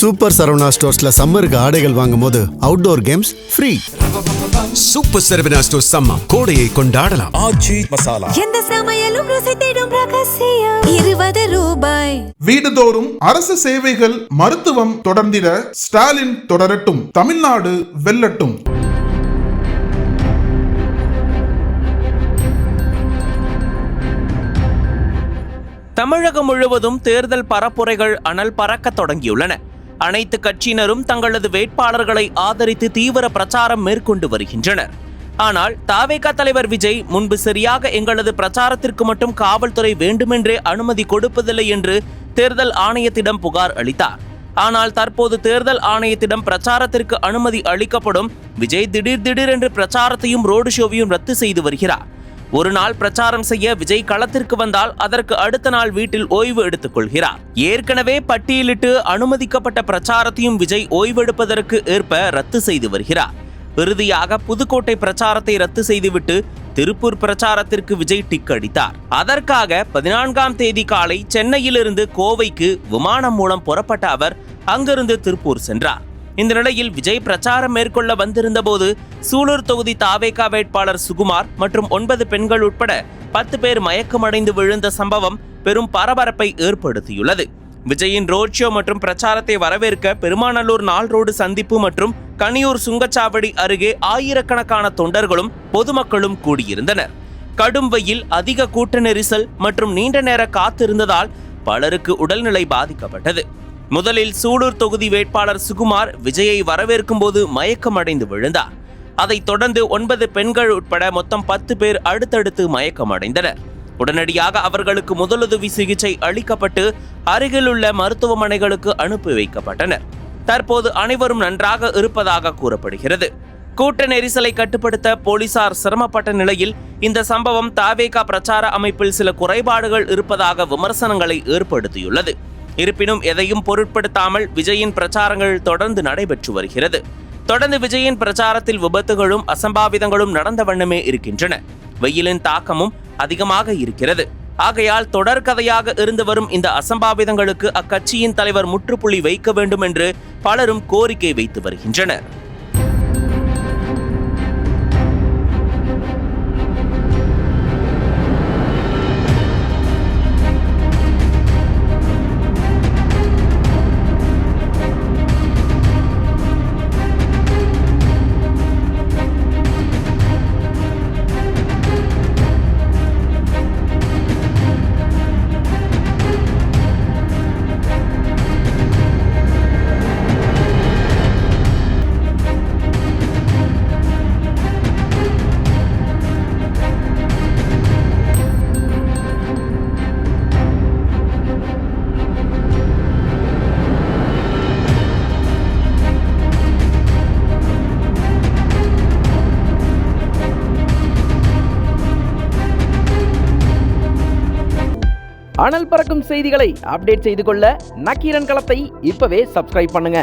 Super Saravana ஸ்டோர்ஸ்ல சம்மருக்கு ஆடைகள் வாங்கும் போது outdoor games free. Super Saravana stores summer கோடையை கொண்டாடலாம். ஆச்சி மசாலா எந்த சமையலும் ருசி தேடும் ரகசியம் 20 ரூபாய். வீடுதோறும் அரசு சேவைகள் மருத்துவம் தொடர்ந்திட ஸ்டாலின் தொடரட்டும், தமிழ்நாடு வெல்லட்டும். தமிழகம் முழுவதும் தேர்தல் பரப்புரைகள் அனல் பறக்க தொடங்கியுள்ளன. அனைத்து கட்சியினரும் தங்களது வேட்பாளர்களை ஆதரித்து தீவிர பிரச்சாரம் மேற்கொண்டு வருகின்றனர். ஆனால் தாவேகா தலைவர் விஜய் முன்பு சரியாக எங்களது பிரச்சாரத்திற்கு மட்டும் காவல்துறை வேண்டுமென்றே அனுமதி கொடுப்பதில்லை என்று தேர்தல் ஆணையத்திடம் புகார் அளித்தார். ஆனால் தற்போது தேர்தல் ஆணையத்திடம் பிரச்சாரத்திற்கு அனுமதி அளிக்கப்படும் விஜய் திடீர் என்று பிரச்சாரத்தையும் ரோடு ஷோவையும் ரத்து செய்து வருகிறார். ஒரு நாள் பிரச்சாரம் செய்ய விஜய் களத்திற்கு வந்தால் அதற்கு அடுத்த நாள் வீட்டில் ஓய்வு எடுத்துக் கொள்கிறார். ஏற்கனவே பட்டியலிட்டு அனுமதிக்கப்பட்ட பிரச்சாரத்தையும் விஜய் ஓய்வெடுப்பதற்கு ஏற்ப ரத்து செய்து வருகிறார். இறுதியாக புதுக்கோட்டை பிரச்சாரத்தை ரத்து செய்துவிட்டு திருப்பூர் பிரச்சாரத்திற்கு விஜய் டிக் அடித்தார். அதற்காக 14ஆம் தேதி காலை சென்னையிலிருந்து கோவைக்கு விமானம் மூலம் புறப்பட்ட அவர் அங்கிருந்து திருப்பூர் சென்றார். இந்த நிலையில் விஜய் பிரச்சாரம் மேற்கொள்ள வந்திருந்த போது சூலூர் தொகுதி தாவேகா வேட்பாளர் சுகுமார் மற்றும் 9 பெண்கள் உட்பட 10 பேர் மயக்கமடைந்து விழுந்த சம்பவம் பெரும் பரபரப்பை ஏற்படுத்தியுள்ளது. விஜயின் ரோட் ஷோ மற்றும் பிரச்சாரத்தை வரவேற்க பெருமாநல்லூர் நாள் ரோடு சந்திப்பு மற்றும் கனியூர் சுங்கச்சாவடி அருகே ஆயிரக்கணக்கான தொண்டர்களும் பொதுமக்களும் கூடியிருந்தனர். கடும் வெயில், அதிக கூட்ட நெரிசல் மற்றும் நீண்ட நேர காத்திருந்ததால் பலருக்கு உடல்நிலை பாதிக்கப்பட்டது. முதலில் சூலூர் தொகுதி வேட்பாளர் சுகுமார் விஜயை வரவேற்கும் போது மயக்கமடைந்து விழுந்தார். அதைத் தொடர்ந்து 9 பெண்கள் உட்பட மொத்தம் 10 பேர் அடுத்தடுத்து மயக்கமடைந்தனர். உடனடியாக அவர்களுக்கு முதலுதவி சிகிச்சை அளிக்கப்பட்டு அருகிலுள்ள மருத்துவமனைகளுக்கு அனுப்பி வைக்கப்பட்டனர். தற்போது அனைவரும் நன்றாக இருப்பதாக கூறப்படுகிறது. கூட்ட நெரிசலை கட்டுப்படுத்த போலீசார் சிரமப்பட்ட நிலையில் இந்த சம்பவம் தாவேகா பிரச்சார அமைப்பில் சில குறைபாடுகள் இருப்பதாக விமர்சனங்களை ஏற்படுத்தியுள்ளது. இருப்பினும் எதையும் பொருட்படுத்தாமல் விஜயின் பிரச்சாரங்கள் தொடர்ந்து நடைபெற்று வருகிறது. தொடர்ந்து விஜயின் பிரச்சாரத்தில் விபத்துகளும் அசம்பாவிதங்களும் நடந்த வண்ணமே இருக்கின்றன. வெயிலின் தாக்கமும் அதிகமாக இருக்கிறது. ஆகையால் தொடர்கதையாக இருந்து வரும் இந்த அசம்பாவிதங்களுக்கு அக்கட்சியின் தலைவர் முற்றுப்புள்ளி வைக்க வேண்டும் என்று பலரும் கோரிக்கை வைத்து வருகின்றனர். அனல் பறக்கும் செய்திகளை அப்டேட் செய்து கொள்ள நக்கீரன் களத்தை இப்பவே சப்ஸ்கிரைப் பண்ணுங்க.